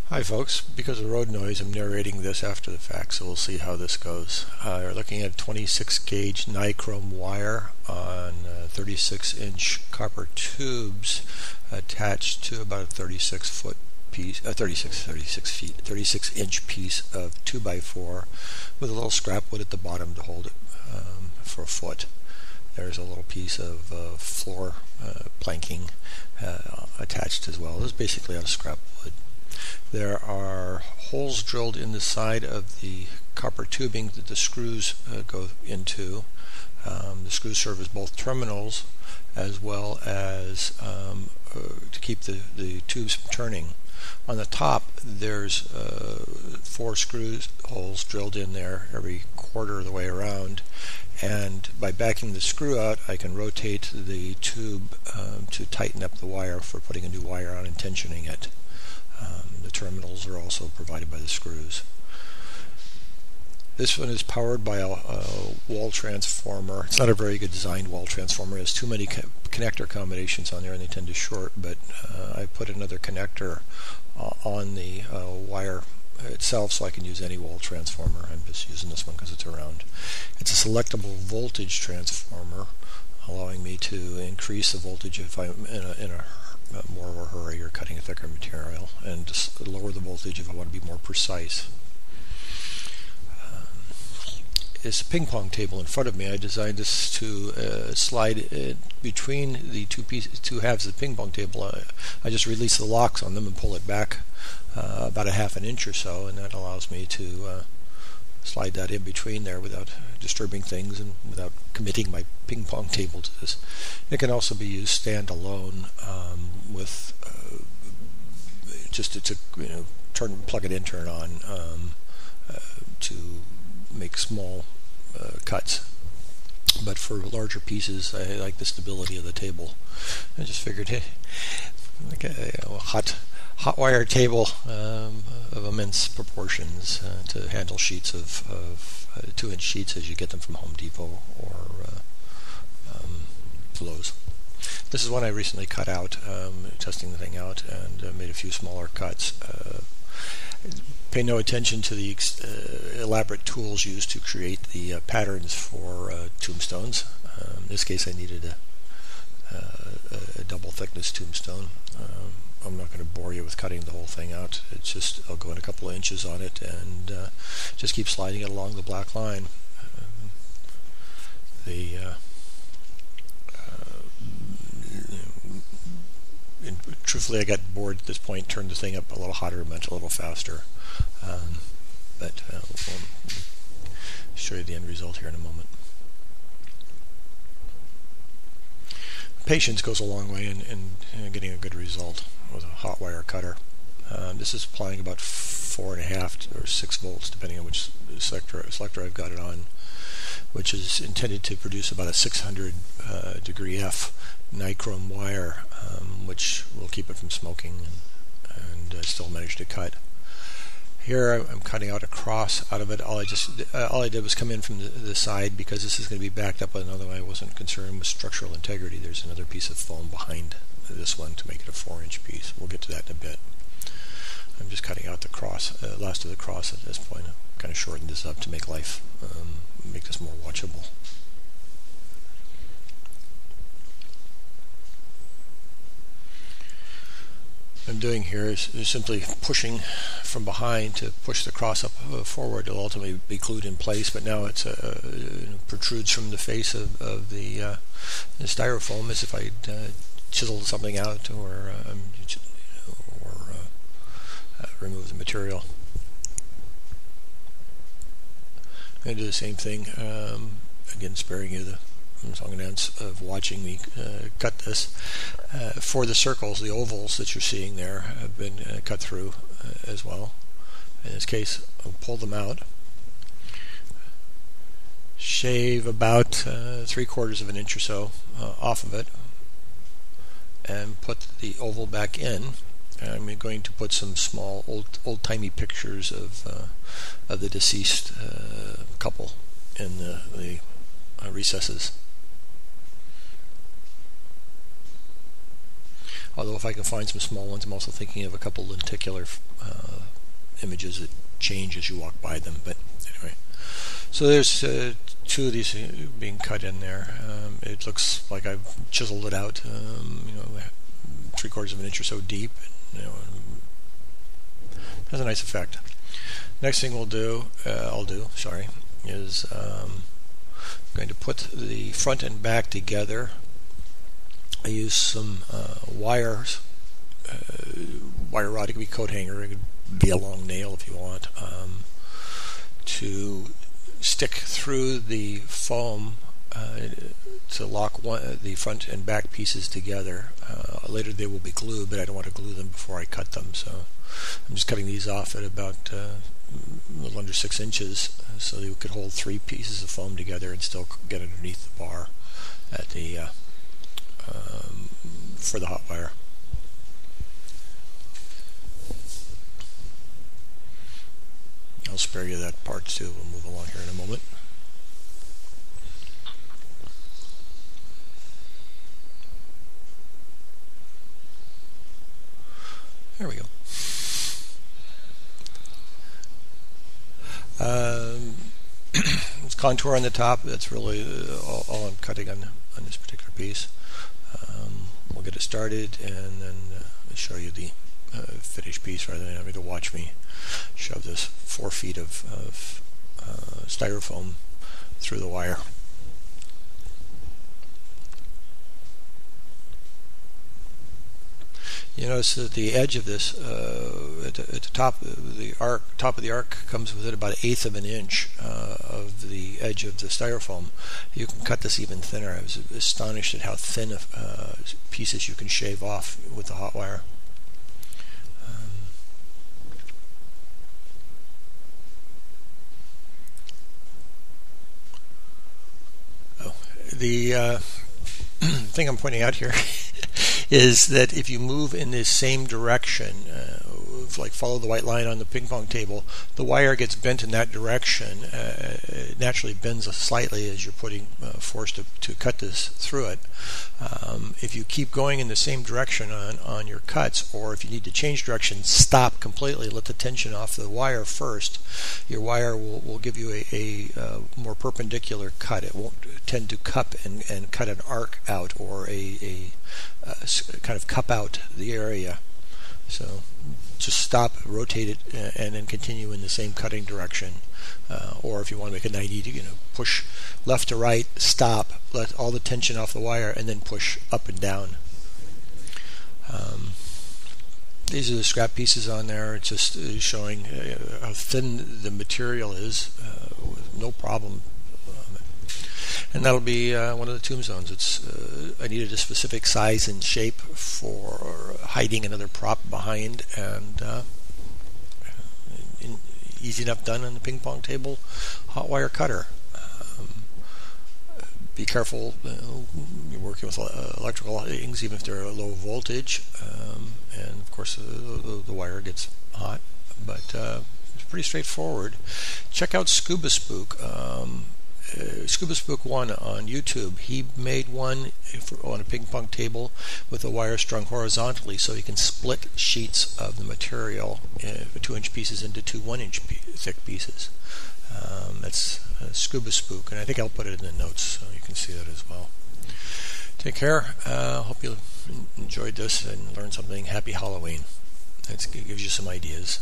Hi folks, because of road noise I'm narrating this after the fact, so we'll see how this goes. We're looking at 26 gauge nichrome wire on 36-inch copper tubes attached to about a 36-inch piece of 2x4 with a little scrap wood at the bottom to hold it for a foot. There's a little piece of floor planking attached as well. This is basically out of scrap wood. There are holes drilled in the side of the copper tubing that the screws go into. The screws serve as both terminals as well as to keep the tubes from turning. On the top there's 4 holes drilled in there every quarter of the way around, and by backing the screw out I can rotate the tube to tighten up the wire for putting a new wire on and tensioning it. The terminals are also provided by the screws. This one is powered by a wall transformer. It's not a very good designed wall transformer. It has too many connector combinations on there and they tend to short, but I put another connector on the wire itself so I can use any wall transformer. I'm just using this one because it's around. It's a selectable voltage transformer, allowing me to increase the voltage if I'm in a more of a hurry or cutting a thicker material, and just lower the voltage if I want to be more precise. It's a ping pong table in front of me. I designed this to slide between the two halves of the ping pong table. I just release the locks on them and pull it back about a half an inch or so, and that allows me to slide that in between there without disturbing things and without committing my ping pong table to this. It can also be used standalone with just to plug it in, turn on to make small cuts. But for larger pieces, I like the stability of the table. I just figured, hey, like a hot wire table of immense proportions to handle sheets of 2-inch sheets as you get them from Home Depot or Lowe's. This is one I recently cut out, testing the thing out, and made a few smaller cuts. Pay no attention to the elaborate tools used to create the patterns for tombstones. In this case I needed a double thickness tombstone. I'm not going to bore you with cutting the whole thing out. It's just, I'll go in a couple of inches on it and just keep sliding it along the black line. Truthfully, I got bored at this point, turned the thing up a little hotter, went a little faster. But we'll show you the end result here in a moment. Patience goes a long way in getting a good result with a hot wire cutter. This is applying about 4.5 or 6 volts, depending on which selector I've got it on, which is intended to produce about a 600 degree F nichrome wire, which will keep it from smoking and still manage to cut. Here I'm cutting out a cross out of it. All I did was come in from the side, because this is going to be backed up with another one. I wasn't concerned with structural integrity. There's another piece of foam behind this one to make it a 4-inch piece. We'll get to that in a bit. I'm just cutting out the cross, last of the cross at this point. I've kind of shortened this up to make make this more watchable. What I'm doing here is simply pushing from behind to push the cross up forward. It'll ultimately be glued in place, but now it protrudes from the face of the styrofoam as if I chiseled something out or remove the material. I'm going to do the same thing, again sparing you the song and dance of watching me cut this. For the circles, the ovals that you're seeing there have been cut through as well. In this case, I'll pull them out, shave about 3/4 of an inch or so off of it, and put the oval back in. I'm going to put some small old-timey pictures of the deceased couple in the recesses. Although if I can find some small ones, I'm also thinking of a couple lenticular images that change as you walk by them. But anyway, so there's two of these being cut in there. It looks like I've chiseled it out, 3/4 of an inch or so deep. Has a nice effect. Next thing I'll do, is I'm going to put the front and back together. I use some wire rod. It could be coat hanger. It could be a long nail if you want, to stick through the foam to lock the front and back pieces together. Later they will be glued, but I don't want to glue them before I cut them. So I'm just cutting these off at about a little under 6 inches, so you could hold 3 pieces of foam together and still get underneath the bar at the for the hot wire. I'll spare you that part too. We'll move along here in a moment. There we go. It's contour on the top. That's really all I'm cutting on this particular piece. We'll get it started and then show you the finished piece rather than having to watch me shove this 4 feet of styrofoam through the wire. You notice that the edge of this, at the top of the arc, comes within about 1/8 of an inch of the edge of the styrofoam. You can cut this even thinner. I was astonished at how thin pieces you can shave off with the hot wire. The thing I'm pointing out here is that if you move in the same direction, like follow the white line on the ping pong table, the wire gets bent in that direction. It naturally bends slightly as you're putting force to cut this through it. If you keep going in the same direction on your cuts, or if you need to change direction, stop completely, let the tension off the wire first. Your wire will give you a more perpendicular cut. It won't tend to cup and cut an arc out, or a kind of cup out the area. So just stop, rotate it, and then continue in the same cutting direction. Or if you want to make a 90, push left to right, stop, let all the tension off the wire, and then push up and down. These are the scrap pieces on there. It's just showing how thin the material is, with no problem. And that'll be one of the tombstones. I needed a specific size and shape for hiding another prop behind, and easy enough done on the ping pong table hot wire cutter. Be careful, you're working with electrical things, even if they're low voltage, and of course the wire gets hot, but it's pretty straightforward. Check out Scuba Spook. Scuba Spook 1 on YouTube. He made one on a ping pong table with a wire strung horizontally, so you can split sheets of the material, 2-inch pieces, into 2 1-inch thick pieces. That's Scuba Spook, and I think I'll put it in the notes so you can see that as well. Take care. Hope you enjoyed this and learned something. Happy Halloween. That gives you some ideas.